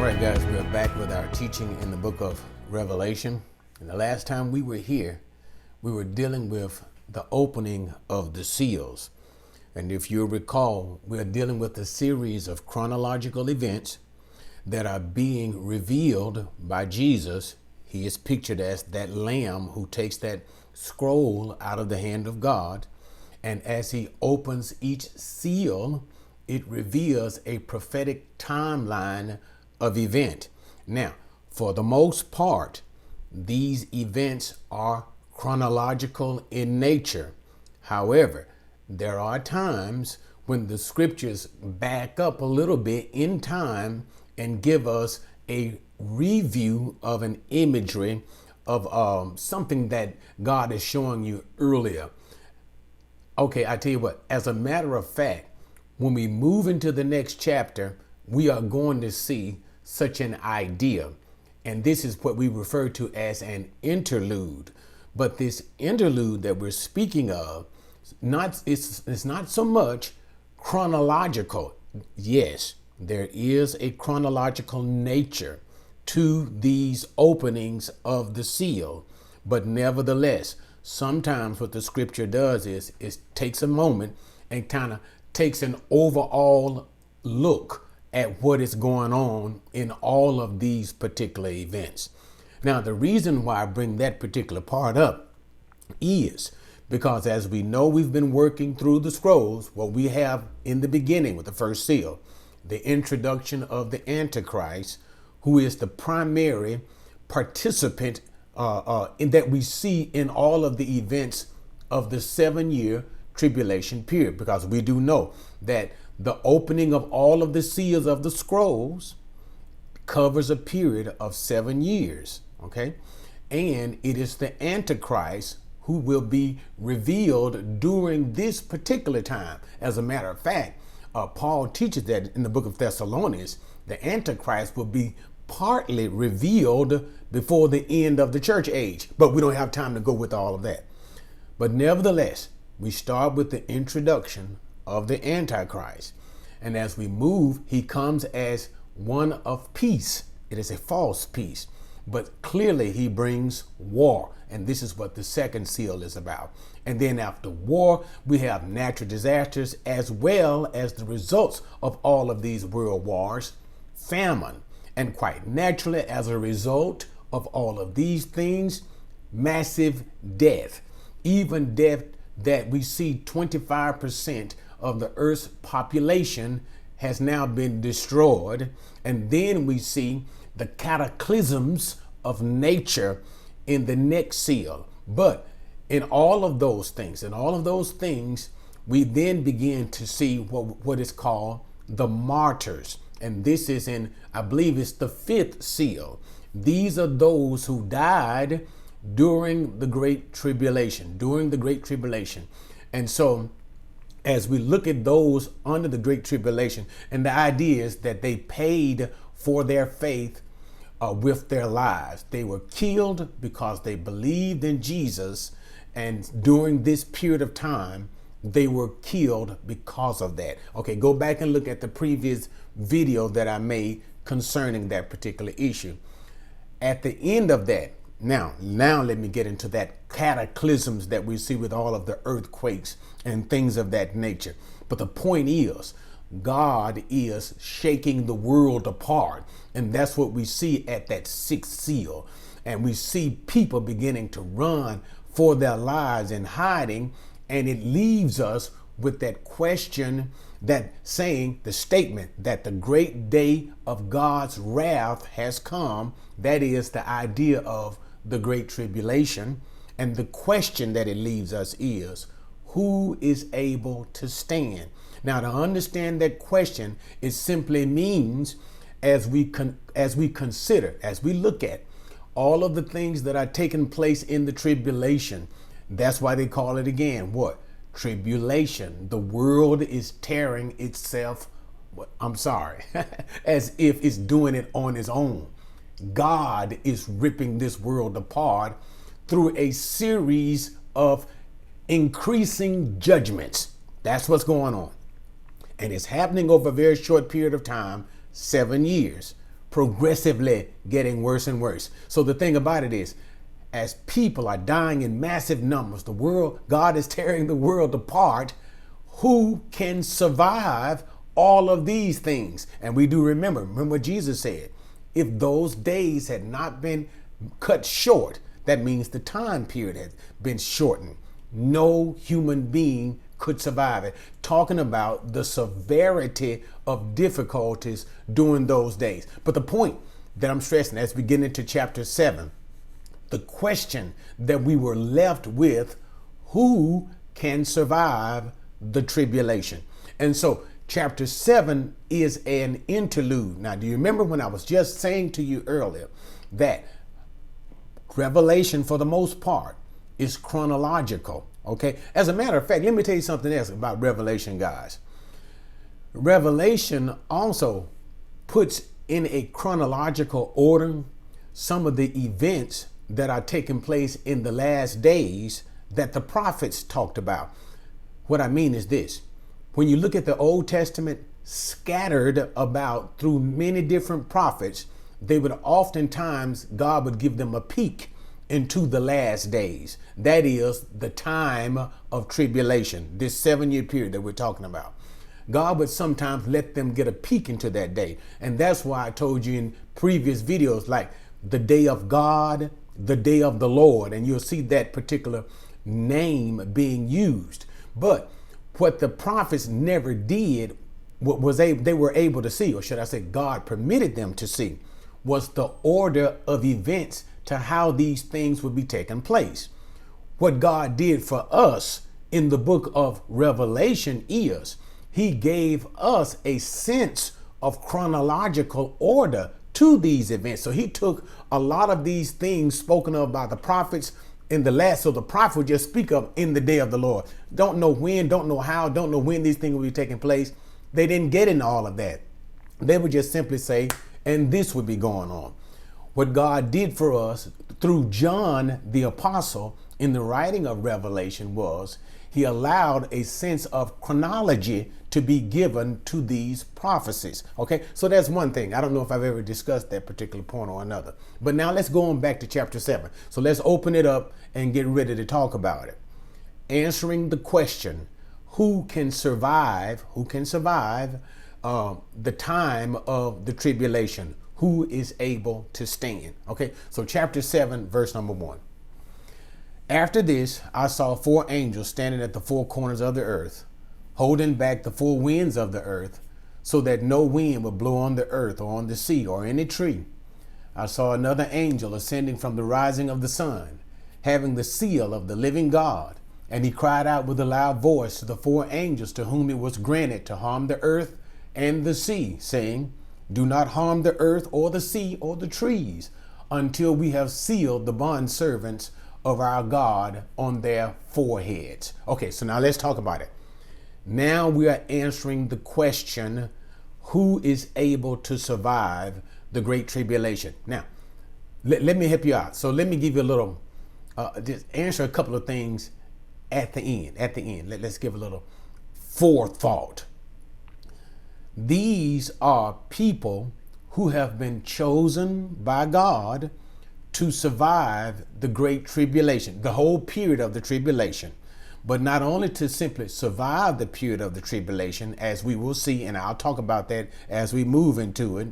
All right, guys, we're back with our teaching in the book of Revelation. And the last time we were here, we were dealing with the opening of the seals. And if you recall, we're dealing with a series of chronological events that are being revealed by Jesus. He is pictured as that lamb who takes that scroll out of the hand of God. And as he opens each seal, it reveals a prophetic timeline of event. Now, for the most part, these events are chronological in nature. However, there are times when the scriptures back up a little bit in time and give us a review of an imagery of something that God is showing you earlier. Okay, I tell you what, as a matter of fact, when we move into the next chapter, we are going to see such an idea. And this is what we refer to as an interlude. But this interlude that we're speaking of, it's not so much chronological. Yes, there is a chronological nature to these openings of the seal. But nevertheless, sometimes what the scripture does is it takes a moment and kind of takes an overall look at what is going on in all of these particular events. Now, the reason why I bring that particular part up is because, as we know, we've been working through the scrolls. What we have in the beginning with the first seal, the introduction of the Antichrist, who is the primary participant in that we see in all of the events of the 7-year tribulation period, because we do know that the opening of all of the seals of the scrolls covers a period of 7 years. Okay. And it is the Antichrist who will be revealed during this particular time. As a matter of fact, Paul teaches that in the book of Thessalonians, the Antichrist will be partly revealed before the end of the church age. But we don't have time to go with all of that. But nevertheless, we start with the introduction of the Antichrist. And as we move, he comes as one of peace. It is a false peace, but clearly he brings war. And this is what the second seal is about. And then after war, we have natural disasters as well as the results of all of these world wars, famine. And quite naturally, as a result of all of these things, massive death, even death that we see 25% of the Earth's population has now been destroyed. And then we see the cataclysms of nature in the next seal. But in all of those things, we then begin to see what is called the martyrs. And this is in, I believe it's the 5th seal. These are those who died during the Great Tribulation, And so as we look at those under the Great Tribulation, and the idea is that they paid for their faith with their lives. They were killed because they believed in Jesus. And during this period of time, they were killed because of that. Okay, go back and look at the previous video that I made concerning that particular issue. At the end of that, now let me get into that cataclysms that we see with all of the earthquakes and things of that nature. But the point is, God is shaking the world apart. And that's what we see at that 6th seal. And we see people beginning to run for their lives and hiding. And it leaves us with that question, that saying, the statement that the great day of God's wrath has come. That is the idea of the Great Tribulation. And the question that it leaves us is, who is able to stand? Now, to understand that question, it simply means as we consider, as we look at all of the things that are taking place in the tribulation. That's why they call it again, what? Tribulation. The world is tearing itself, as if it's doing it on its own. God is ripping this world apart through a series of increasing judgments. That's what's going on. And it's happening over a very short period of time, 7 years. progressively getting worse and worse. So the thing about it is, as people are dying in massive numbers, God is tearing the world apart. Who can survive all of these things? And we do remember what Jesus said. If those days had not been cut short, that means the time period has been shortened. No human being could survive it. Talking about the severity of difficulties during those days. But the point that I'm stressing as we get into chapter 7, the question that we were left with, who can survive the tribulation? And so chapter 7 is an interlude. Now, do you remember when I was just saying to you earlier that Revelation, for the most part, is chronological? Okay. As a matter of fact, let me tell you something else about Revelation, guys. Revelation also puts in a chronological order some of the events that are taking place in the last days that the prophets talked about. What I mean is this: when you look at the Old Testament scattered about through many different prophets, they would oftentimes, God would give them a peek into the last days. That is the time of tribulation, this 7-year period that we're talking about. God would sometimes let them get a peek into that day. And that's why I told you in previous videos, like the day of God, the day of the Lord, and you'll see that particular name being used. But what the prophets never did, they were able to see, or should I say God permitted them to see, was the order of events to how these things would be taking place. What God did for us in the book of Revelation is he gave us a sense of chronological order to these events. So he took a lot of these things spoken of by the prophets in the last. So the prophet would just speak of in the day of the Lord. Don't know when, don't know how, don't know when these things will be taking place. They didn't get into all of that. They would just simply say, and this would be going on. What God did for us through John the Apostle in the writing of Revelation was he allowed a sense of chronology to be given to these prophecies. Okay, so that's one thing. I don't know if I've ever discussed that particular point or another. But now let's go on back to chapter 7. So let's open it up and get ready to talk about it. Answering the question, who can survive the time of the tribulation? Who is able to stand? Okay, so chapter 7, verse number 1. After this, I saw 4 angels standing at the 4 corners of the earth, holding back the 4 winds of the earth, so that no wind would blow on the earth or on the sea or any tree. I saw another angel ascending from the rising of the sun, having the seal of the living God. And he cried out with a loud voice to the 4 angels to whom it was granted to harm the earth and the sea, saying, do not harm the earth or the sea or the trees until we have sealed the bondservants of our God on their foreheads. Okay, so now let's talk about it. Now we are answering the question, who is able to survive the Great Tribulation? Now, let me help you out. So let me give you a little, just answer a couple of things at the end. Let's give a little forethought. These are people who have been chosen by God to survive the Great Tribulation, the whole period of the tribulation. But not only to simply survive the period of the tribulation, as we will see, and I'll talk about that as we move into it.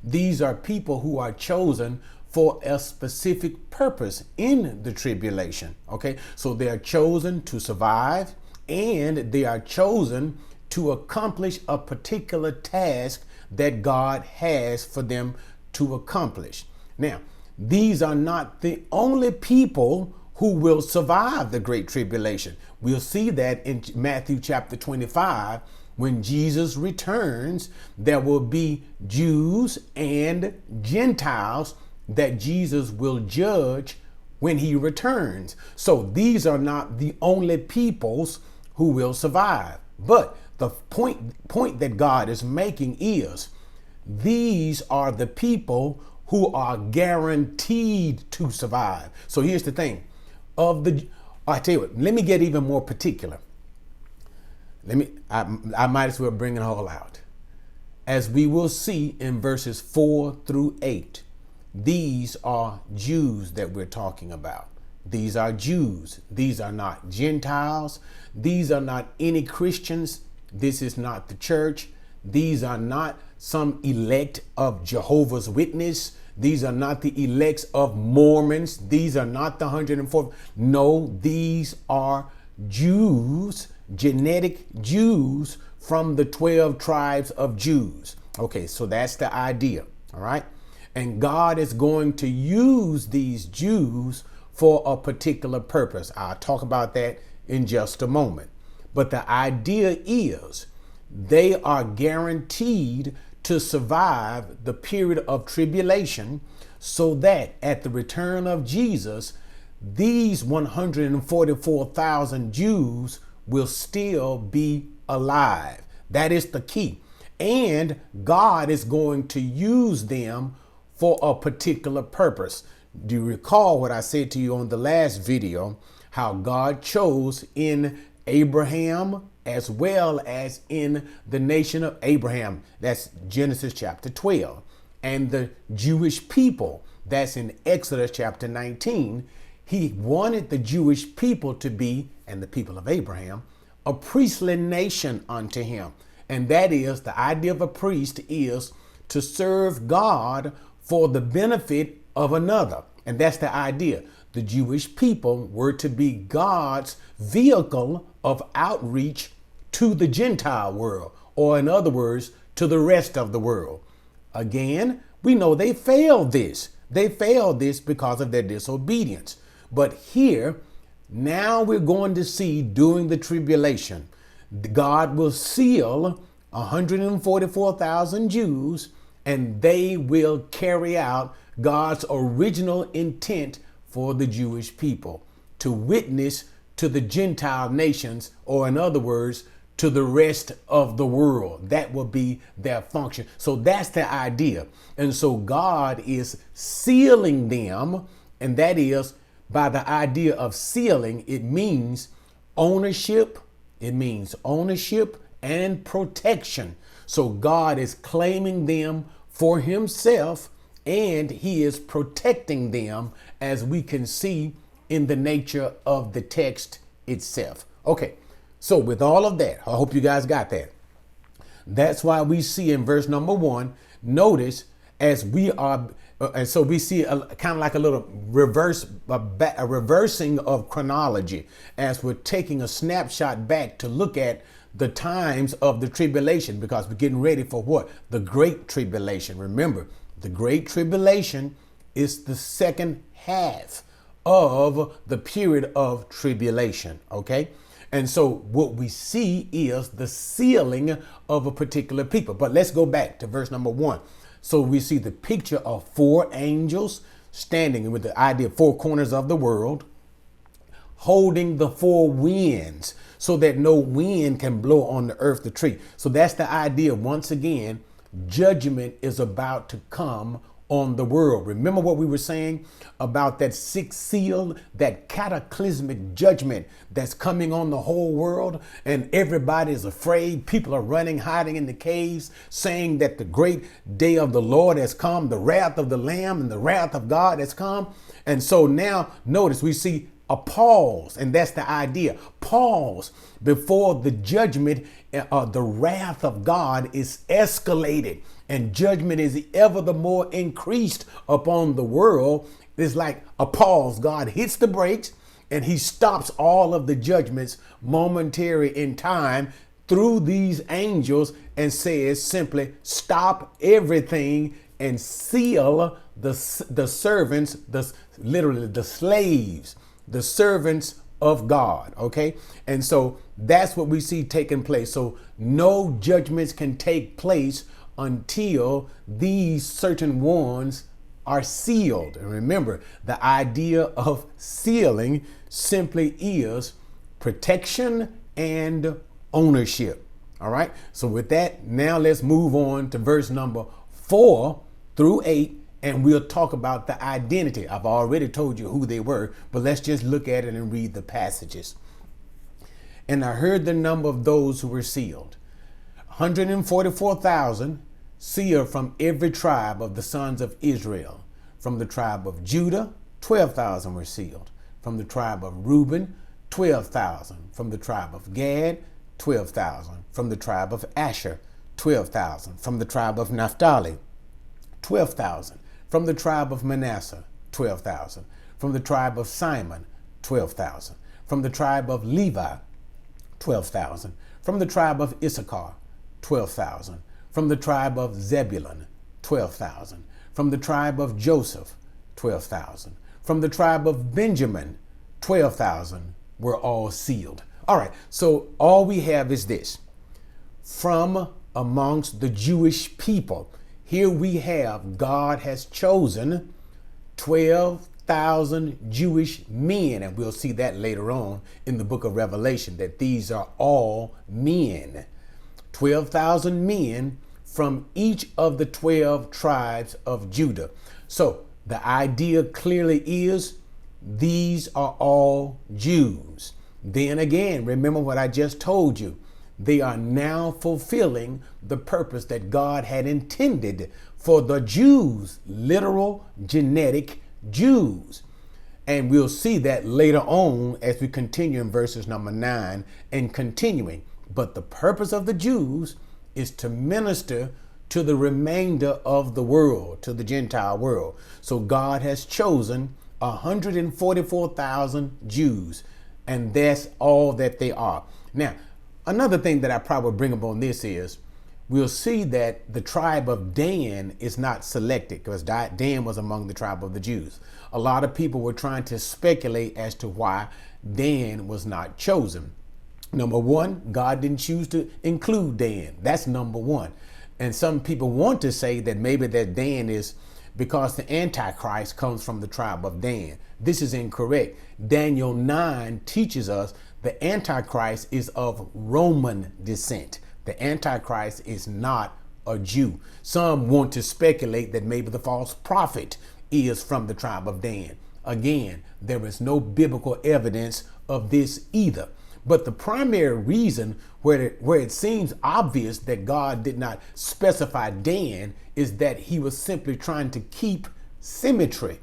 These are people who are chosen for a specific purpose in the tribulation. Okay, so they are chosen to survive, and they are chosen to accomplish a particular task that God has for them to accomplish. Now, these are not the only people who will survive the Great Tribulation. We'll see that in Matthew chapter 25. When Jesus returns, there will be Jews and Gentiles that Jesus will judge when he returns. So these are not the only peoples who will survive. But the point that God is making is these are the people who are guaranteed to survive. So here's the thing. I tell you what, let me get even more particular. I might as well bring it all out. as we will see in verses 4 through 8. These are Jews that we're talking about. These are Jews. These are not Gentiles. These are not any Christians. This is not the church. These are not some elect of Jehovah's Witness. These are not the elects of Mormons. These are not the 104. No, these are Jews, genetic Jews from the 12 tribes of Jews. Okay, so that's the idea. All right. And God is going to use these Jews for a particular purpose. I'll talk about that in just a moment. But the idea is they are guaranteed to survive the period of tribulation so that at the return of Jesus, these 144,000 Jews will still be alive. That is the key. And God is going to use them for a particular purpose. Do you recall what I said to you on the last video, how God chose in Abraham as well as in the nation of Abraham? That's Genesis chapter 12. And the Jewish people, that's in Exodus chapter 19. He wanted the Jewish people to be, and the people of Abraham, a priestly nation unto him. And that is, the idea of a priest is to serve God for the benefit of another. And that's the idea. The Jewish people were to be God's vehicle of outreach to the Gentile world, or in other words, to the rest of the world. Again, we know they failed this. They failed this because of their disobedience. But here, now we're going to see during the tribulation, God will seal 144,000 Jews, and they will carry out God's original intent for the Jewish people, to witness to the Gentile nations, or in other words, to the rest of the world. That will be their function. So that's the idea. And so God is sealing them, and that is, by the idea of sealing, it means ownership. It means ownership and protection. So God is claiming them for himself, and he is protecting them, as we can see in the nature of the text itself. Okay, so with all of that, I hope you guys got that. That's why we see in verse number 1, notice as we are, and so we see a kind of like a little reversing of chronology, as we're taking a snapshot back to look at the times of the tribulation, because we're getting ready for what? The Great Tribulation. Remember, the Great Tribulation is the second half of the period of tribulation. Okay. And so what we see is the sealing of a particular people. But let's go back to verse number 1. So we see the picture of 4 angels standing with the idea of 4 corners of the world, holding the 4 winds so that no wind can blow on the earth, the tree. So that's the idea. Once again, judgment is about to come on the world. Remember what we were saying about that 6th seal, that cataclysmic judgment that's coming on the whole world, and everybody is afraid. People are running, hiding in the caves, saying that the great day of the Lord has come, the wrath of the Lamb and the wrath of God has come. And so now notice we see a pause, and that's the idea. Pause before the judgment, the wrath of God is escalated, and judgment is ever the more increased upon the world. It's like a pause. God hits the brakes and he stops all of the judgments momentary in time through these angels, and says simply, stop everything and seal the servants, literally the slaves, the servants of God. Okay. And so that's what we see taking place. So no judgments can take place until these certain ones are sealed. And remember, the idea of sealing simply is protection and ownership. All right. So with that, now let's move on to verse number 4 through 8. And we'll talk about the identity. I've already told you who they were, but let's just look at it and read the passages. And I heard the number of those who were sealed, 144,000, sealed from every tribe of the sons of Israel. From the tribe of Judah, 12,000 were sealed. From the tribe of Reuben, 12,000. From the tribe of Gad, 12,000. From the tribe of Asher, 12,000. From the tribe of Naphtali, 12,000. From the tribe of Manasseh, 12,000. From the tribe of Simon, 12,000. From the tribe of Levi, 12,000. From the tribe of Issachar, 12,000. From the tribe of Zebulun, 12,000. From the tribe of Joseph, 12,000. From the tribe of Benjamin, 12,000 were all sealed. All right, so all we have is this. From amongst the Jewish people, here we have God has chosen 12,000 Jewish men, and we'll see that later on in the book of Revelation, that these are all men. 12,000 men from each of the 12 tribes of Judah. So the idea clearly is these are all Jews. Then again, remember what I just told you. They are now fulfilling the purpose that God had intended for the Jews, literal genetic Jews. And we'll see that later on as we continue in verses number 9 and continuing. But the purpose of the Jews is to minister to the remainder of the world, to the Gentile world. So God has chosen 144,000 Jews, and that's all that they are. Now, another thing that I probably bring up on this is we'll see that the tribe of Dan is not selected because Dan was among the tribe of the Jews. A lot of people were trying to speculate as to why Dan was not chosen. Number one, God didn't choose to include Dan. That's number one. And some people want to say that maybe that Dan is because the Antichrist comes from the tribe of Dan. This is incorrect. Daniel 9 teaches us the Antichrist is of Roman descent. The Antichrist is not a Jew. Some want to speculate that maybe the false prophet is from the tribe of Dan. Again, there is no biblical evidence of this either. But the primary reason where it seems obvious that God did not specify Dan is that he was simply trying to keep symmetry.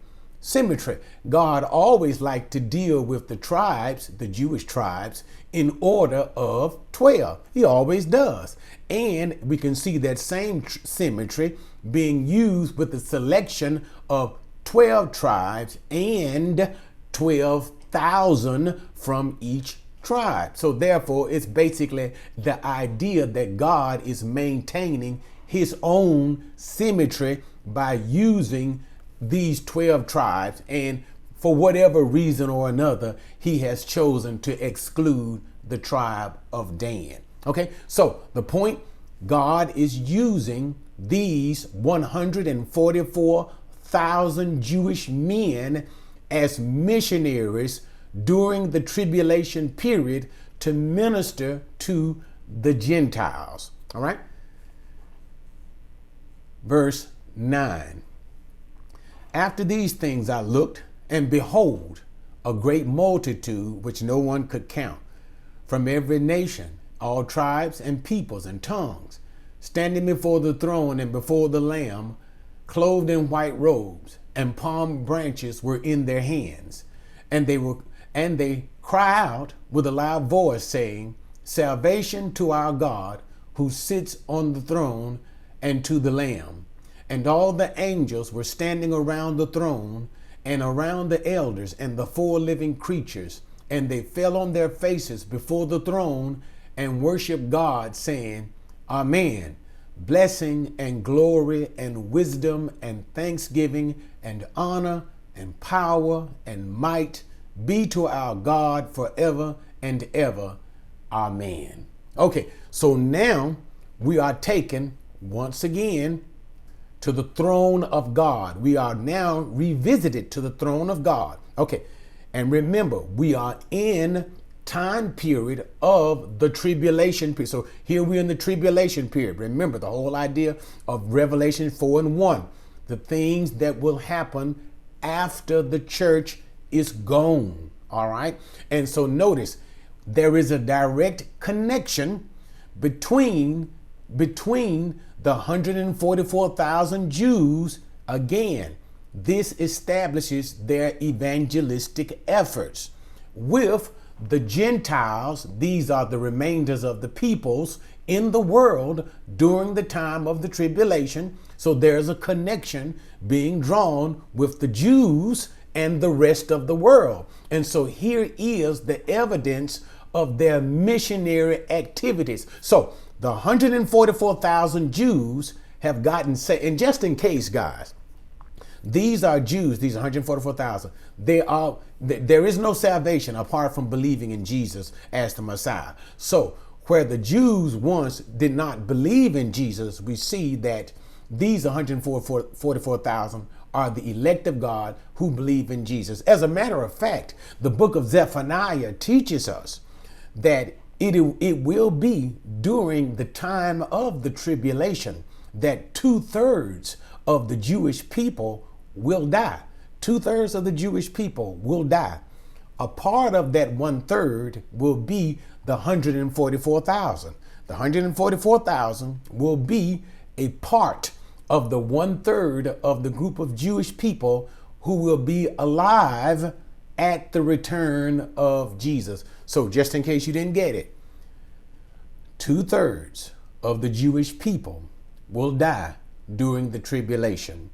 God always liked to deal with the tribes, the Jewish tribes, in order of 12. He always does. And we can see that same symmetry being used with the selection of 12 tribes and 12,000 from each tribe. So therefore, it's basically the idea that God is maintaining his own symmetry by using these 12 tribes, and for whatever reason or another, he has chosen to exclude the tribe of Dan. Okay, so the point, God is using these 144,000 Jewish men as missionaries during the tribulation period to minister to the Gentiles. All right. Verse 9. After these things I looked, and behold, a great multitude which no one could count, from every nation, all tribes and peoples and tongues, standing before the throne and before the Lamb, clothed in white robes, and palm branches were in their hands. And they cry out with a loud voice, saying, Salvation to our God, who sits on the throne, and to the Lamb. And all the angels were standing around the throne, and around the elders and the four living creatures, and they fell on their faces before the throne and worshiped God, saying, Amen. Blessing and glory and wisdom and thanksgiving and honor and power and might be to our God forever and ever. Amen. Okay, so now we are taken once again to the throne of God. We are now revisited to the throne of God. Okay, and remember, we are in time period of the tribulation period. So here we're in the tribulation period. Remember the whole idea of Revelation 4:1, the things that will happen after the church is gone. All right. And so notice there is a direct connection between between the 144,000 Jews. Again, this establishes their evangelistic efforts with the Gentiles. These are the remainders of the peoples in the world during the time of the tribulation. So there's a connection being drawn with the Jews and the rest of the world. And so here is the evidence of their missionary activities. So the 144,000 Jews have gotten saved. And just in case, guys, these are Jews, these 144,000. There is no salvation apart from believing in Jesus as the Messiah. So where the Jews once did not believe in Jesus, we see that these 144,000 are the elect of God who believe in Jesus. As a matter of fact, the book of Zephaniah teaches us that it will be during the time of the tribulation that 2/3 of the Jewish people will die. 2/3 of the Jewish people will die. A part of that 1/3 will be the 144,000. The 144,000 will be a part of the 1/3 of the group of Jewish people who will be alive at the return of Jesus. So just in case you didn't get it, 2/3 of the Jewish people will die during the tribulation.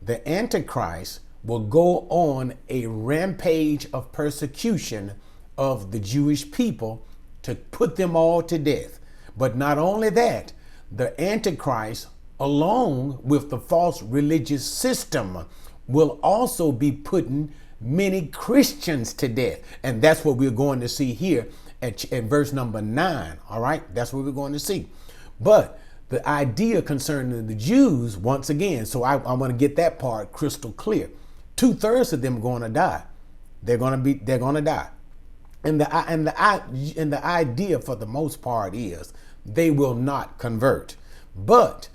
The Antichrist will go on a rampage of persecution of the Jewish people to put them all to death. But not only that, the Antichrist, along with the false religious system, will also be putting many Christians to death. And that's what we're going to see here at verse number 9. All right, that's what we're going to see. But the idea concerning the Jews, once again, so I want to get that part crystal clear. 2/3 of them are going to die. They're going to die. And the idea for the most part is they will not convert. But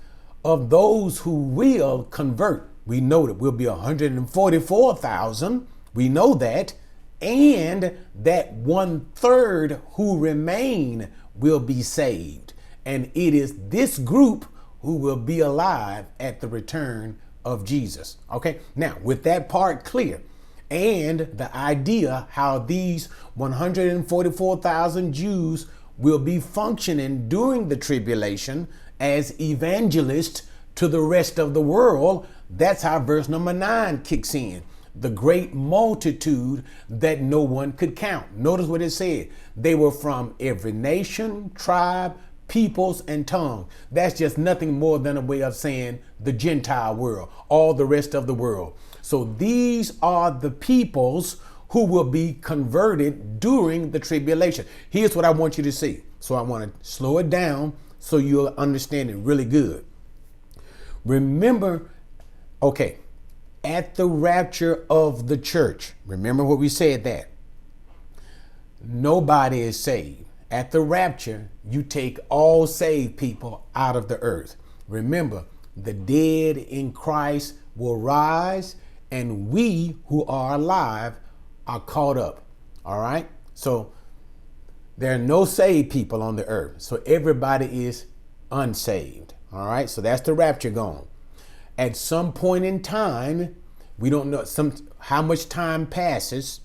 of those who will convert, we know that will be 144,000. We know that. And that 1/3 who remain will be saved. And it is this group who will be alive at the return of Jesus. Okay, now with that part clear, and the idea how these 144,000 Jews will be functioning during the tribulation as evangelists to the rest of the world, that's how verse number 9 kicks in. The great multitude that no one could count. Notice what it said. They were from every nation, tribe, peoples, and tongue. That's just nothing more than a way of saying the Gentile world, all the rest of the world. So these are the peoples who will be converted during the tribulation. Here's what I want you to see. So I want to slow it down so you'll understand it really good. Remember, okay, at the rapture of the church, remember what we said that nobody is saved. At the rapture, you take all saved people out of the earth. Remember, the dead in Christ will rise, and we who are alive are caught up. All right? So there are no saved people on the earth. So everybody is unsaved. All right? So that's the rapture gone. At some point in time, we don't know how much time passes,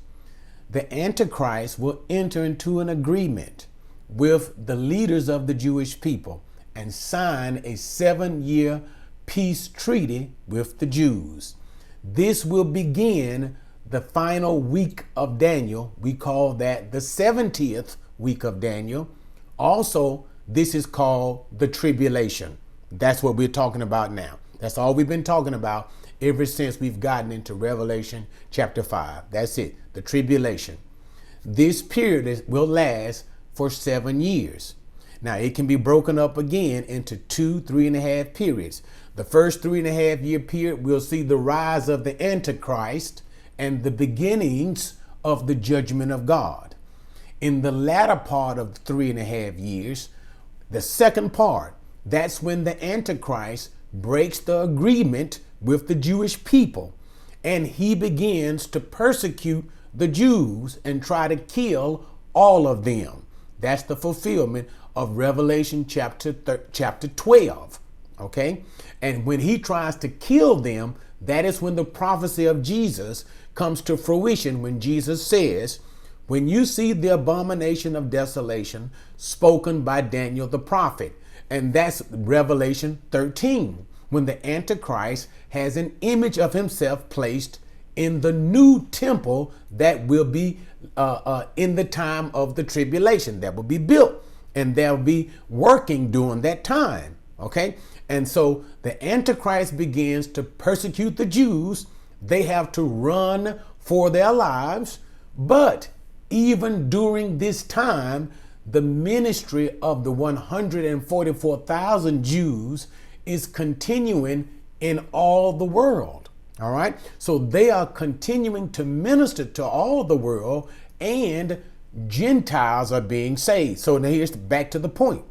the Antichrist will enter into an agreement with the leaders of the Jewish people and sign a 7-year peace treaty with the Jews. This will begin the final week of Daniel. We call that the 70th week of Daniel. Also, this is called the tribulation. That's what we're talking about now. That's all we've been talking about ever since we've gotten into Revelation chapter 5. That's it, the tribulation. This period will last for 7 years. Now, it can be broken up again into 2 3.5 periods. The first 3.5 year period, we'll see the rise of the Antichrist and the beginnings of the judgment of God. In the latter part of 3.5 years, the second part, that's when the Antichrist breaks the agreement with the Jewish people, and he begins to persecute the Jews and try to kill all of them. That's the fulfillment of Revelation chapter 12. Okay. And when he tries to kill them, that is when the prophecy of Jesus comes to fruition, when Jesus says, when you see the abomination of desolation spoken by Daniel the prophet. And that's Revelation 13, when the Antichrist has an image of himself placed in the new temple that will be in the time of the tribulation, that will be built, and they'll be working during that time. Okay. And so the Antichrist begins to persecute the Jews. They have to run for their lives. But even during this time, the ministry of the 144,000 Jews is continuing in all the world. All right. So they are continuing to minister to all the world, and Gentiles are being saved. So now here's back to the point.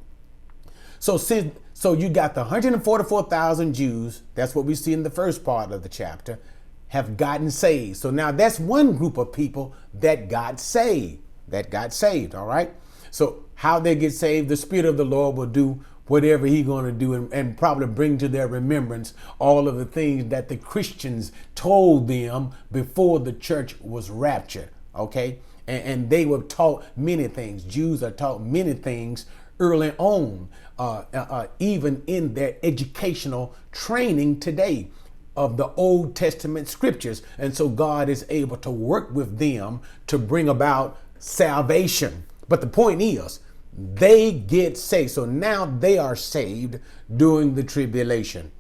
So you got the 144,000 Jews, that's what we see in the first part of the chapter, have gotten saved. So now that's one group of people that got saved, all right? So how they get saved, the Spirit of the Lord will do whatever he's going to do, and probably bring to their remembrance all of the things that the Christians told them before the church was raptured, okay? And they were taught many things. Jews are taught many things early on, even in their educational training today of the Old Testament scriptures. And so God is able to work with them to bring about salvation. But the point is, they get saved. So now they are saved during the tribulation.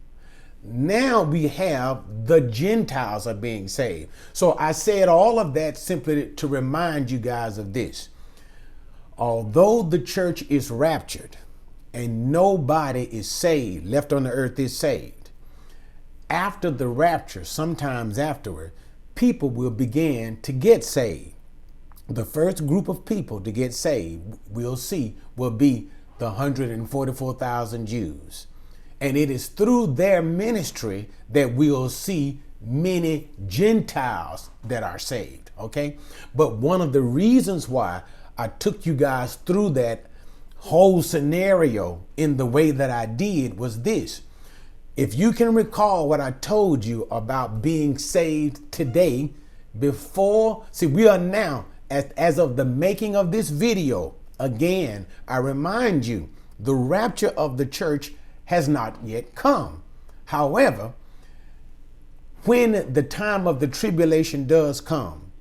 Now we have the Gentiles are being saved. So I said all of that simply to remind you guys of this. Although the church is raptured and nobody is saved, left on the earth is saved, after the rapture, sometimes afterward, people will begin to get saved. The first group of people to get saved, we'll see, will be the 144,000 Jews. And it is through their ministry that we'll see many Gentiles that are saved, okay? But one of the reasons why I took you guys through that whole scenario in the way that I did was this. If you can recall what I told you about being saved today, before, see, we are now, as of the making of this video, again, I remind you, the rapture of the church has not yet come. However, when the time of the tribulation does come,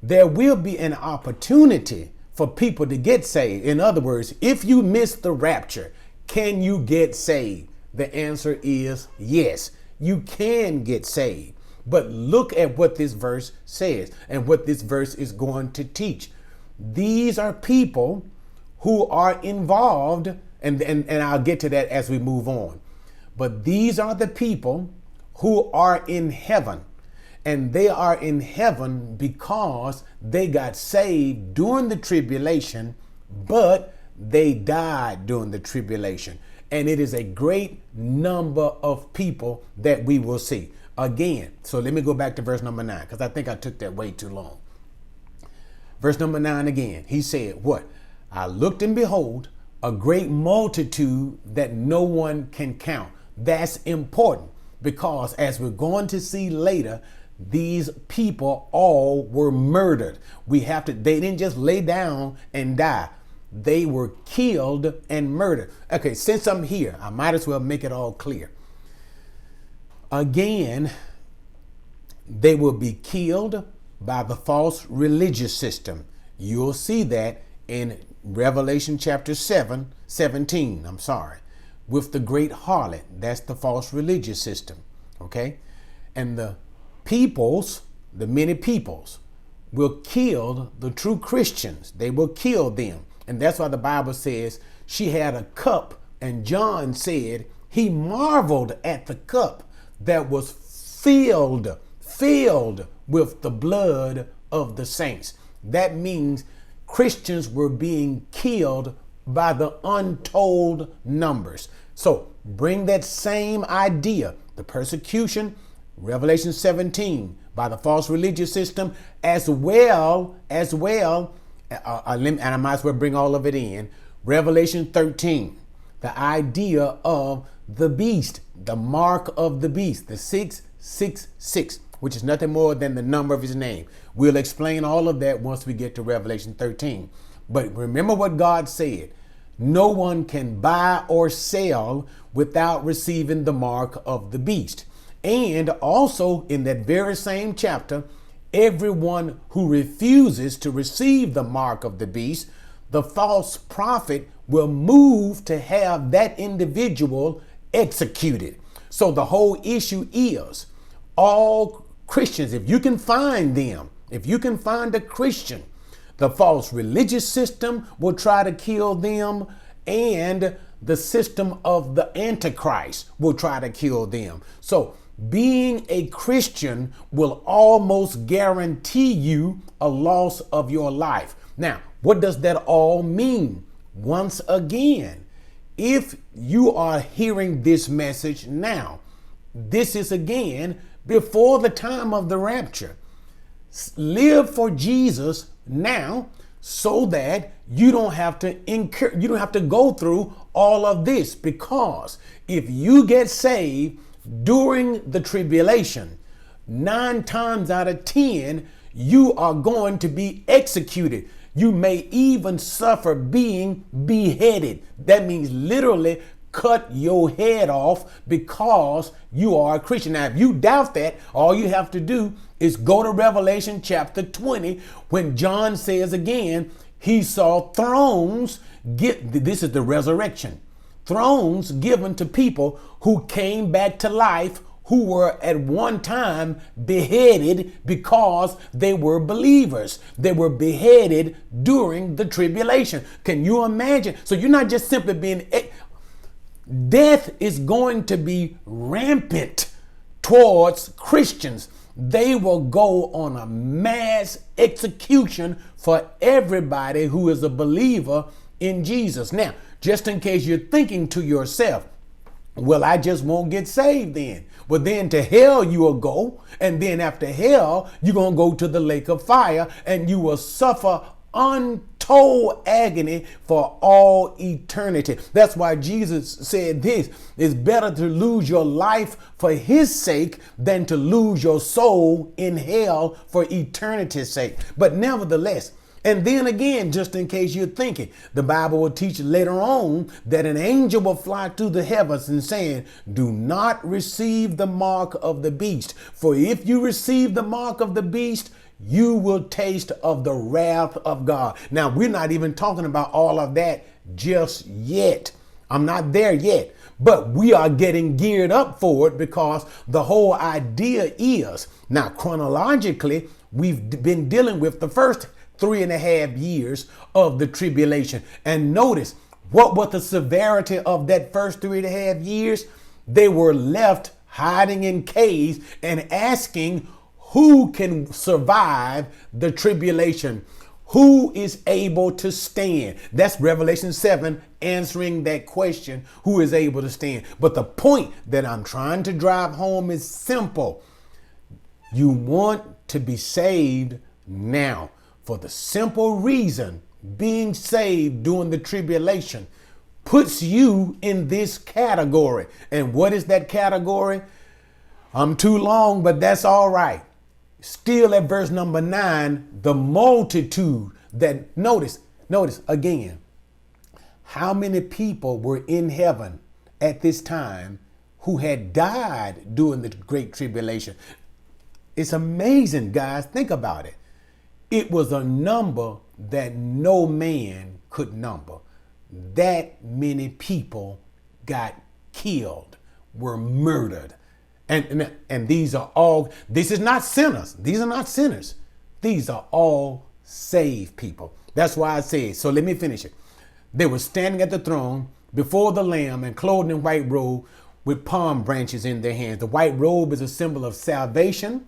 there will be an opportunity for people to get saved. In other words, if you miss the rapture, can you get saved? The answer is yes, you can get saved. But look at what this verse says and what this verse is going to teach. These are people who are involved, and I'll get to that as we move on. But these are the people who are in heaven. And they are in heaven because they got saved during the tribulation, but they died during the tribulation. And it is a great number of people that we will see. Again, so let me go back to verse number 9, because I think I took that way too long. Verse number 9 again, he said, what? I looked and behold, a great multitude that no one can count. That's important because as we're going to see later, these people all were murdered. They didn't just lay down and die. They were killed and murdered. Okay, since I'm here, I might as well make it all clear. Again, they will be killed by the false religious system. You'll see that in Revelation chapter 17, with the great harlot. That's the false religious system, okay? And the peoples, the many peoples, will kill the true Christians. They will kill them. And that's why the Bible says she had a cup, and John said he marveled at the cup that was filled with the blood of the saints. That means Christians were being killed by the untold numbers. So bring that same idea, the persecution, Revelation 17, by the false religious system, as well and I might as well bring all of it in. Revelation 13, the idea of the beast, the mark of the beast, the 666, which is nothing more than the number of his name. We'll explain all of that once we get to Revelation 13. But remember what God said. No one can buy or sell without receiving the mark of the beast. And also in that very same chapter, everyone who refuses to receive the mark of the beast, the false prophet will move to have that individual executed. So the whole issue is all Christians, if you can find them, if you can find a Christian, the false religious system will try to kill them, and the system of the Antichrist will try to kill them. So being a Christian will almost guarantee you a loss of your life. Now, what does that all mean? Once again, if you are hearing this message now, this is again before the time of the rapture. Live for Jesus now so that you don't have to go through all of this, because if you get saved during the tribulation, 9 times out of 10, you are going to be executed. You may even suffer being beheaded. That means literally cut your head off because you are a Christian. Now, if you doubt that, all you have to do is go to Revelation chapter 20, when John says again, he saw thrones, this is the resurrection, thrones given to people who came back to life, who were at one time beheaded because they were believers. They were beheaded during the tribulation. Can you imagine? So you're not just simply being... Death is going to be rampant towards Christians. They will go on a mass execution for everybody who is a believer in Jesus. Now, just in case you're thinking to yourself, well, I just won't get saved then. Well, then to hell you will go. And then after hell, you're going to go to the lake of fire, and you will suffer untold agony for all eternity. That's why Jesus said this: it's better to lose your life for his sake than to lose your soul in hell for eternity's sake. But nevertheless, and then again, just in case you're thinking, the Bible will teach later on that an angel will fly through the heavens and saying, do not receive the mark of the beast. For if you receive the mark of the beast, you will taste of the wrath of God. Now, we're not even talking about all of that just yet. I'm not there yet, but we are getting geared up for it, because the whole idea is, now chronologically, we've been dealing with the first 3.5 years of the tribulation. And notice, what was the severity of that first 3.5 years? They were left hiding in caves and asking, who can survive the tribulation? Who is able to stand? That's Revelation 7 answering that question, who is able to stand. But the point that I'm trying to drive home is simple. You want to be saved now, for the simple reason being saved during the tribulation puts you in this category. And what is that category? I'm too long, but that's all right. Still at verse number 9, the multitude that, notice again, how many people were in heaven at this time who had died during the Great Tribulation? It's amazing, guys. Think about it. It was a number that no man could number. That many people got killed, were murdered. And these are all, this is not sinners. These are not sinners. These are all saved people. That's why I said, so let me finish it. They were standing at the throne before the Lamb and clothed in white robe with palm branches in their hands. The white robe is a symbol of salvation.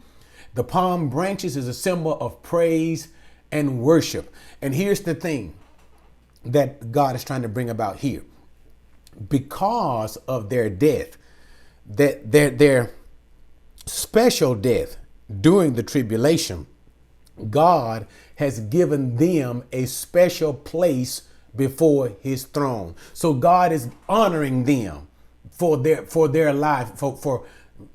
The palm branches is a symbol of praise and worship. And here's the thing that God is trying to bring about here. Because of their death, that their special death during the tribulation, God has given them a special place before his throne. So God is honoring them for their life, for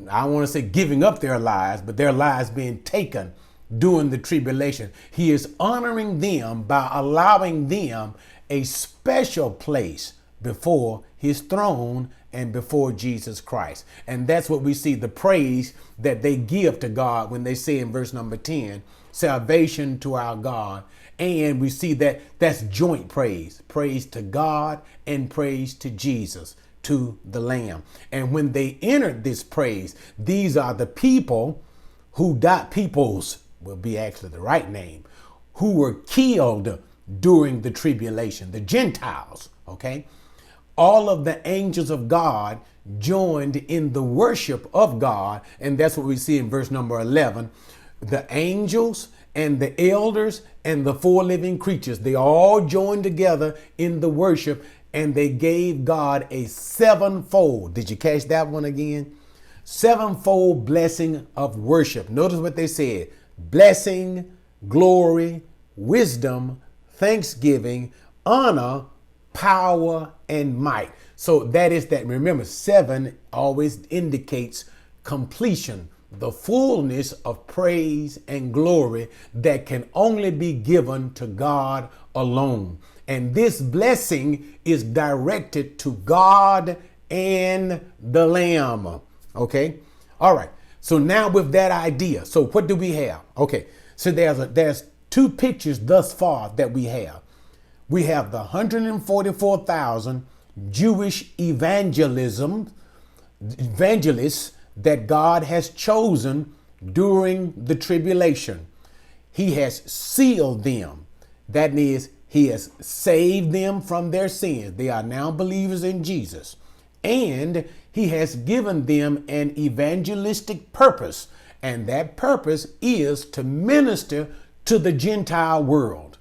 I don't want to say giving up their lives, but their lives being taken during the tribulation. He is honoring them by allowing them a special place before his throne and before Jesus Christ. And that's what we see, the praise that they give to God when they say in verse number 10, salvation to our God. And we see that that's joint praise to God and praise to Jesus, to the Lamb. And when they entered this praise, these are the people who died, peoples will be actually the right name, who were killed during the tribulation, the Gentiles, okay? All of the angels of God joined in the worship of God. And that's what we see in verse number 11. The angels and the elders and the four living creatures, they all joined together in the worship, and they gave God a sevenfold. Did you catch that one again? Sevenfold blessing of worship. Notice what they said: blessing, glory, wisdom, thanksgiving, honor, power, and might. So that is that. Remember, 7 always indicates completion, the fullness of praise and glory that can only be given to God alone. And this blessing is directed to God and the Lamb. Okay. All right. So now with that idea, so what do we have? Okay. So there's 2 pictures thus far that we have. We have the 144,000 Jewish evangelists that God has chosen during the tribulation. He has sealed them. That means he has saved them from their sins. They are now believers in Jesus. And he has given them an evangelistic purpose. And that purpose is to minister to the Gentile world.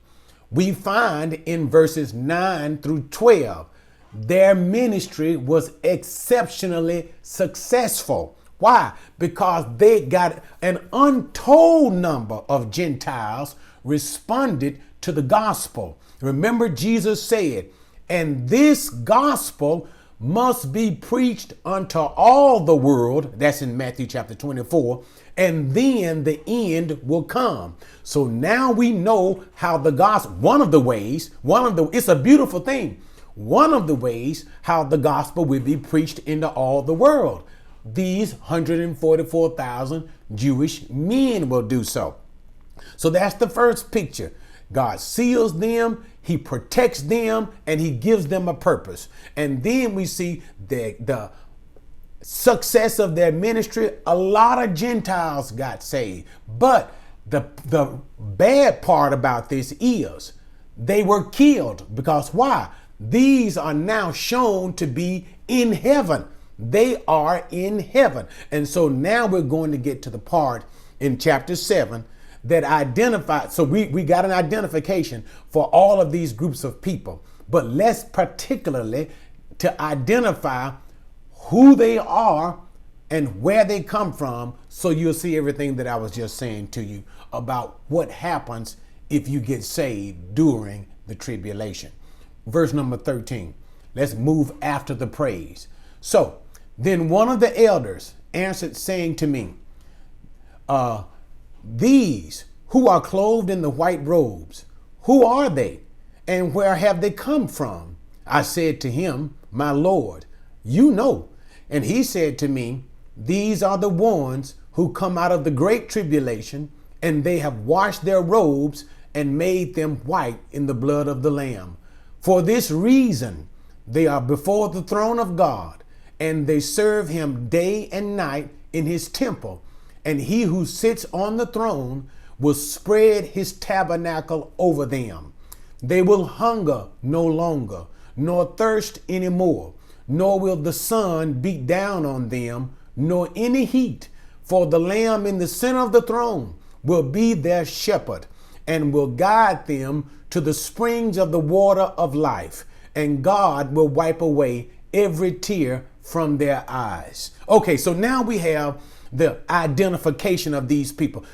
We find in verses 9 through 12, their ministry was exceptionally successful. Why? Because they got an untold number of Gentiles responded to the gospel. Remember, Jesus said, and this gospel must be preached unto all the world. That's in Matthew chapter 24. And then the end will come. So now we know how the gospel, it's a beautiful thing. One of the ways how the gospel will be preached into all the world. These 144,000 Jewish men will do so. So that's the first picture. God seals them, he protects them, and he gives them a purpose. And then we see the success of their ministry. A lot of Gentiles got saved. But the bad part about this is they were killed. Because why? These are now shown to be in heaven. They are in heaven. And so now we're going to get to the part in chapter 7 that identified. So we got an identification for all of these groups of people, but less particularly to identify who they are and where they come from. So you'll see everything that I was just saying to you about what happens if you get saved during the tribulation. Verse number 13. Let's move after the praise. So then one of the elders answered, saying to me, these who are clothed in the white robes, who are they, and where have they come from? I said to him, my Lord, you know. And he said to me, these are the ones who come out of the great tribulation, and they have washed their robes and made them white in the blood of the Lamb. For this reason, they are before the throne of God, and they serve him day and night in his temple. And he who sits on the throne will spread his tabernacle over them. They will hunger no longer, nor thirst any more, nor will the sun beat down on them, nor any heat. For the Lamb in the center of the throne will be their shepherd, and will guide them to the springs of the water of life. And God will wipe away every tear from their eyes. Okay, so now we have the identification of these people.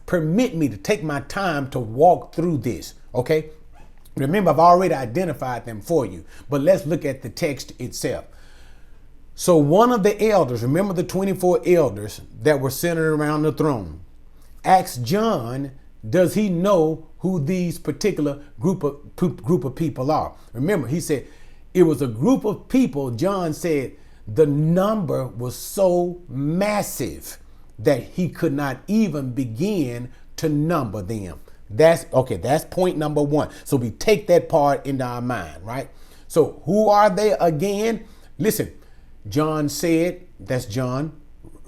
permit me to take my time to walk through this. Okay. Remember, I've already identified them for you, but let's look at the text itself. So one of the elders, remember the 24 elders that were centered around the throne, asked John, does he know who these particular group of people are? Remember, he said it was a group of people. John said the number was so massive that he could not even begin to number them. That's point number one. So we take that part into our mind, right? So who are they again? Listen, John said, that's John,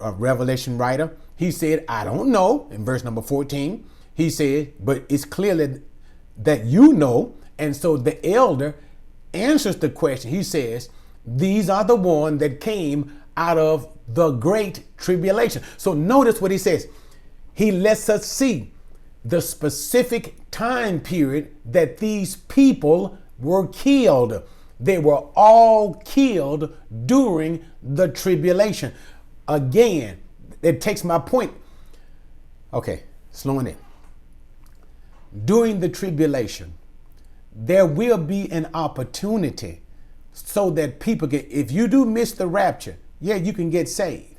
a Revelation writer. He said, I don't know, in verse number 14. He said, but it's clearly that you know. And so the elder answers the question. He says, these are the ones that came out of the great tribulation. So notice what he says. He lets us see the specific time period that these people were killed. They were all killed during the tribulation. Again, it takes my point. Okay, slowing in. During the tribulation, there will be an opportunity so that people can, if you do miss the rapture, yeah, you can get saved.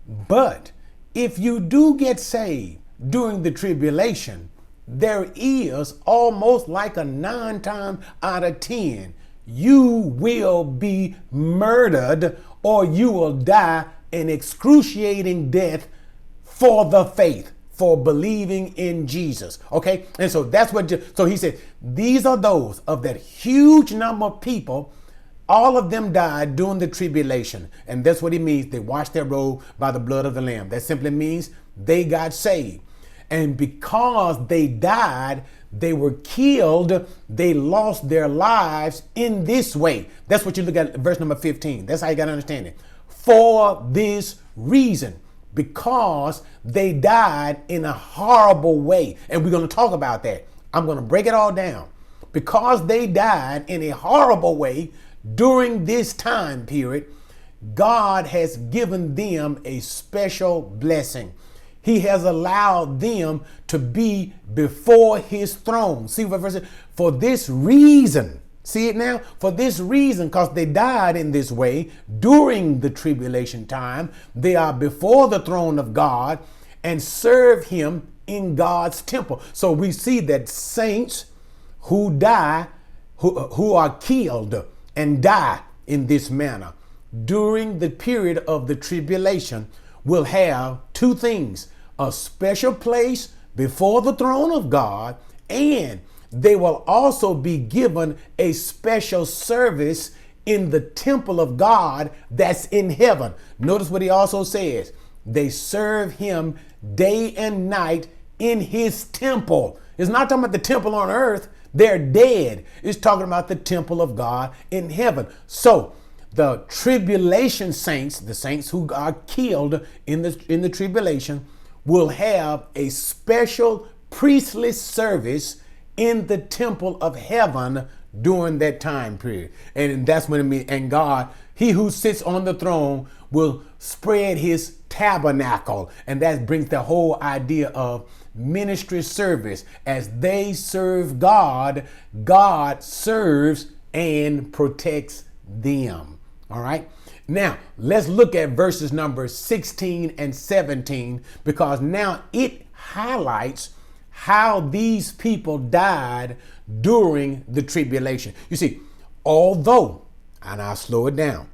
But if you do get saved during the tribulation, there is almost like a 9 times out of 10, you will be murdered or you will die an excruciating death for the faith, for believing in Jesus. Okay. And so that's so he said, these are those of that huge number of people. All of them died during the tribulation. And that's what he means. They washed their robe by the blood of the Lamb. That simply means they got saved. And because they died, they were killed. They lost their lives in this way. That's what you look at verse number 15. That's how you got to understand it. For this reason, because they died in a horrible way. And we're going to talk about that. I'm going to break it all down. Because they died in a horrible way during this time period, God has given them a special blessing. He has allowed them to be before his throne. See what verse says? For this reason, see it now? For this reason, because they died in this way during the tribulation time, they are before the throne of God and serve him in God's temple. So we see that saints who die, who are killed and die in this manner during the period of the tribulation will have two things: a special place before the throne of God, and they will also be given a special service in the temple of God that's in heaven. Notice what he also says. They serve him day and night in his temple. It's not talking about the temple on earth. They're dead. It's talking about the temple of God in heaven. So the tribulation saints, the saints who are killed in the tribulation, will have a special priestly service in the temple of heaven during that time period. And that's when it means, and God, he who sits on the throne, will spread his tabernacle. And that brings the whole idea of ministry service. As they serve God, God serves and protects them. All right. Now, let's look at verses number 16 and 17, because now it highlights how these people died during the tribulation. You see, although, and I'll slow it down,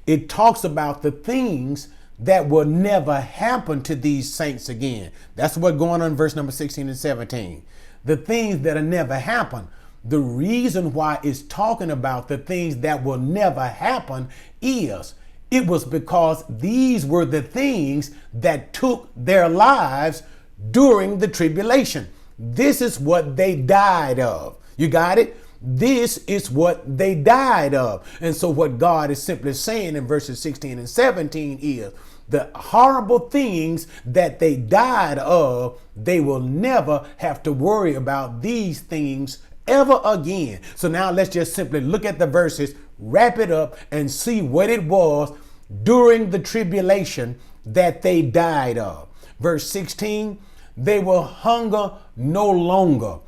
it talks about the things that will never happen to these saints again. That's what's going on in verse number 16 and 17. The things that will never happen. The reason why it's talking about the things that will never happen is it was because these were the things that took their lives during the tribulation. This is what they died of. You got it? This is what they died of. And so what God is simply saying in verses 16 and 17 is the horrible things that they died of, they will never have to worry about these things ever again. So now let's just simply look at the verses, wrap it up, and see what it was during the tribulation that they died of. Verse 16, they will hunger no longer.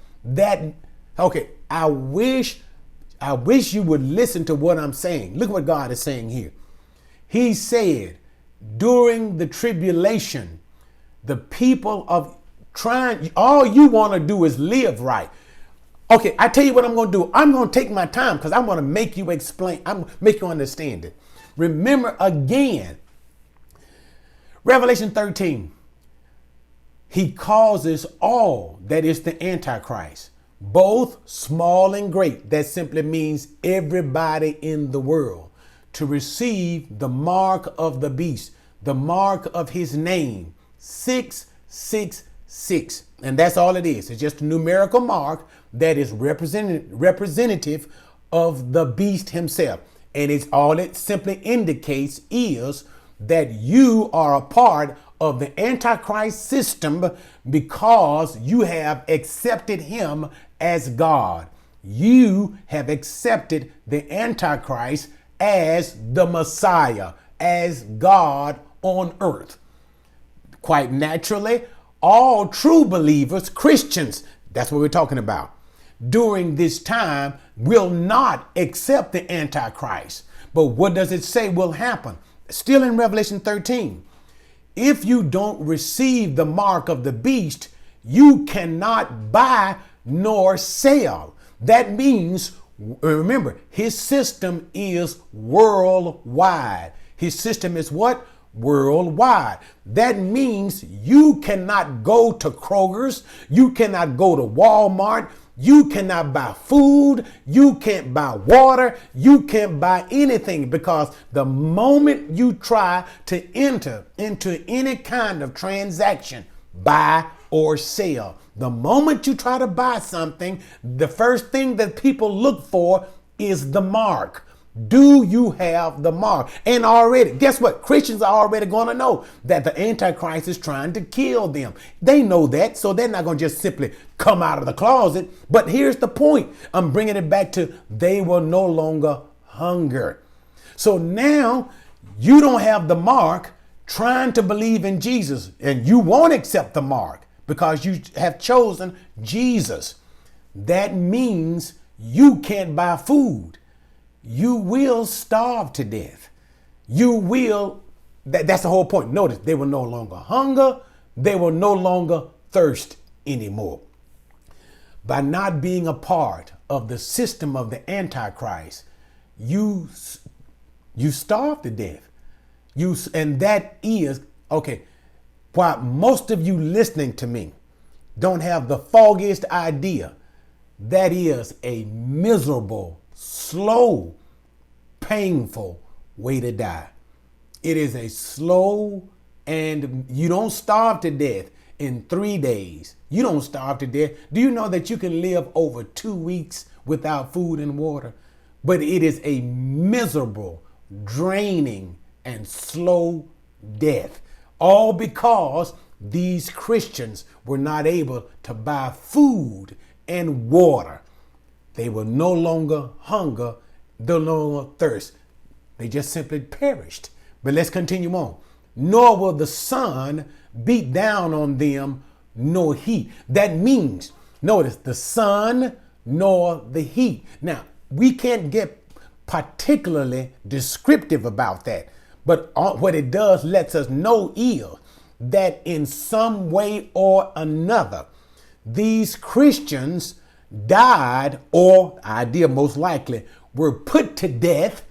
I wish you would listen to what I'm saying. Look what God is saying here. He said, during the tribulation, the people of all you want to do is live right. Okay, I tell you what I'm going to do. I'm going to take my time because I want to make you explain. I'm make you understand it. Remember again, Revelation 13. He causes all, that is the Antichrist, both small and great. That simply means everybody in the world, to receive the mark of the beast, the mark of his name, 666. And that's all it is. It's just a numerical mark that is representative of the beast himself. And it's all it simply indicates is that you are a part of the Antichrist system because you have accepted him as God. You have accepted the Antichrist as the Messiah, as God on earth. Quite naturally, all true believers, Christians, that's what we're talking about, during this time will not accept the Antichrist. But what does it say will happen? Still in Revelation 13. If you don't receive the mark of the beast, you cannot buy nor sell. That means, remember, his system is worldwide. His system is what? Worldwide. That means you cannot go to Kroger's, you cannot go to Walmart, you cannot buy food, you can't buy water, you can't buy anything, because the moment you try to enter into any kind of transaction, buy or sell, the moment you try to buy something, the first thing that people look for is the mark. Do you have the mark? And already, guess what? Christians are already going to know that the Antichrist is trying to kill them. They know that, so they're not going to just simply come out of the closet. But here's the point. I'm bringing it back to they will no longer hunger. So now you don't have the mark trying to believe in Jesus, and you won't accept the mark because you have chosen Jesus. That means you can't buy food. You will starve to death. You will, that's the whole point. Notice, they will no longer hunger. They will no longer thirst anymore. By not being a part of the system of the Antichrist, you starve to death. And that is, okay, while most of you listening to me don't have the foggiest idea, that is a miserable, slow, painful way to die. It is a slow, and you don't starve to death in 3 days. You don't starve to death. Do you know that you can live over 2 weeks without food and water? But it is a miserable, draining, and slow death. All because these Christians were not able to buy food and water. They will no longer hunger, no longer thirst. They just simply perished. But let's continue on. Nor will the sun beat down on them, nor heat. That means, notice, the sun nor the heat. Now, we can't get particularly descriptive about that. But what it does lets us know is that in some way or another, these Christians died, or idea most likely, were put to death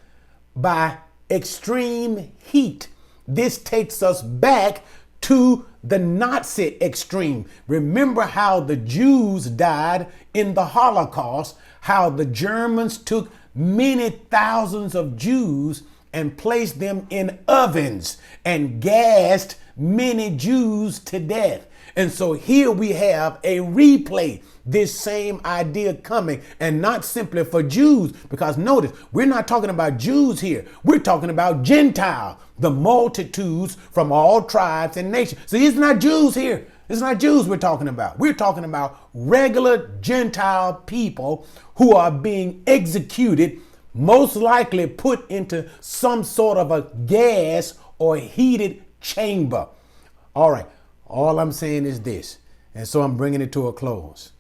by extreme heat. This takes us back to the Nazi extreme. Remember how the Jews died in the Holocaust, how the Germans took many thousands of Jews and placed them in ovens and gassed many Jews to death. And so here we have a replay, this same idea coming, and not simply for Jews, because notice, we're not talking about Jews here. We're talking about Gentiles, the multitudes from all tribes and nations. See, it's not Jews here. It's not Jews we're talking about. We're talking about regular Gentile people who are being executed, most likely put into some sort of a gas or heated chamber. All right. All I'm saying is this, and so I'm bringing it to a close.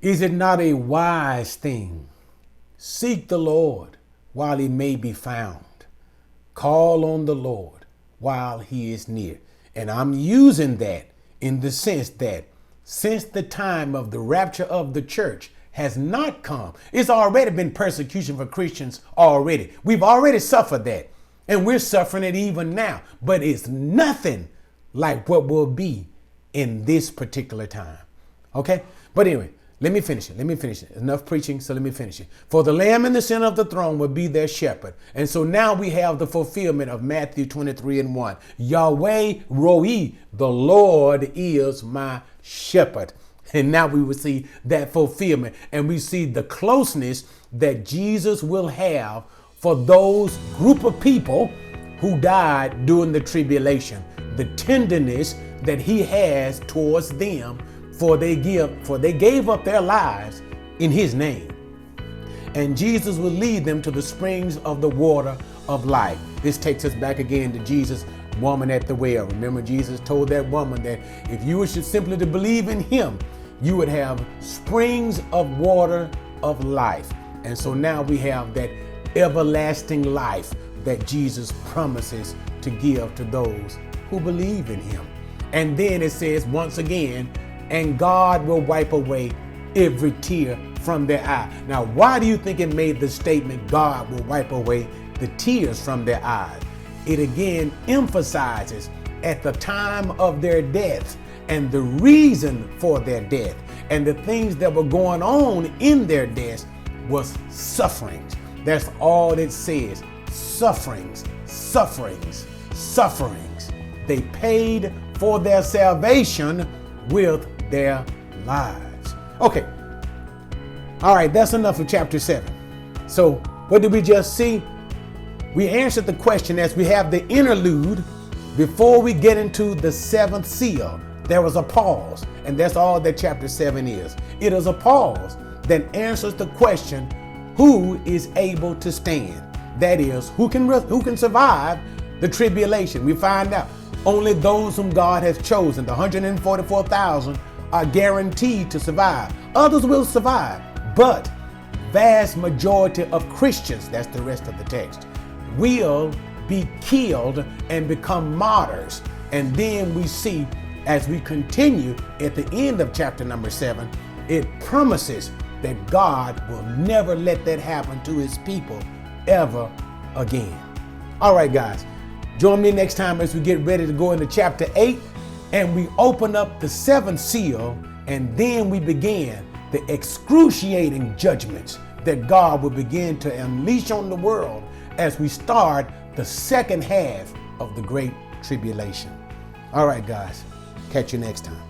Is it not a wise thing? Seek the Lord while he may be found. Call on the Lord while he is near. And I'm using that in the sense that since the time of the rapture of the church has not come, it's already been persecution for Christians already. We've already suffered that, and we're suffering it even now. But it's nothing like what will be in this particular time. Okay? But anyway, let me finish it. Enough preaching, so let me finish it. For the Lamb in the center of the throne will be their shepherd. And so now we have the fulfillment of Matthew 23:1. Yahweh Roi, the Lord is my shepherd. And now we will see that fulfillment. And we see the closeness that Jesus will have for those group of people who died during the tribulation. The tenderness that he has towards them, for they gave up their lives in his name. And Jesus will lead them to the springs of the water of life. This takes us back again to Jesus' woman at the well. Remember, Jesus told that woman that if you should simply to believe in him, you would have springs of water of life. And so now we have that everlasting life that Jesus promises to give to those who believe in him. And then it says once again, and God will wipe away every tear from their eye. Now, why do you think it made the statement, God will wipe away the tears from their eyes? It again emphasizes at the time of their death and the reason for their death and the things that were going on in their death was sufferings. That's all it says. Sufferings, sufferings, sufferings. They paid for their salvation with their lives. Okay. All right, that's enough of chapter 7. So what did we just see? We answered the question as we have the interlude before we get into the seventh seal. There was a pause, and that's all that chapter 7 is. It is a pause that answers the question, who is able to stand? That is, who can survive the tribulation? We find out only those whom God has chosen, the 144,000, are guaranteed to survive. Others will survive, but vast majority of Christians, that's the rest of the text, will be killed and become martyrs. And then we see, as we continue at the end of chapter number 7, it promises that God will never let that happen to his people ever again. All right, guys, join me next time as we get ready to go into chapter 8 and we open up the seventh seal, and then we begin the excruciating judgments that God will begin to unleash on the world as we start the second half of the Great Tribulation. All right, guys, catch you next time.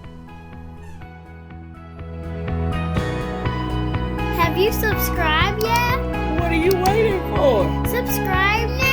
Have you subscribed yet? What are you waiting for? Subscribe now!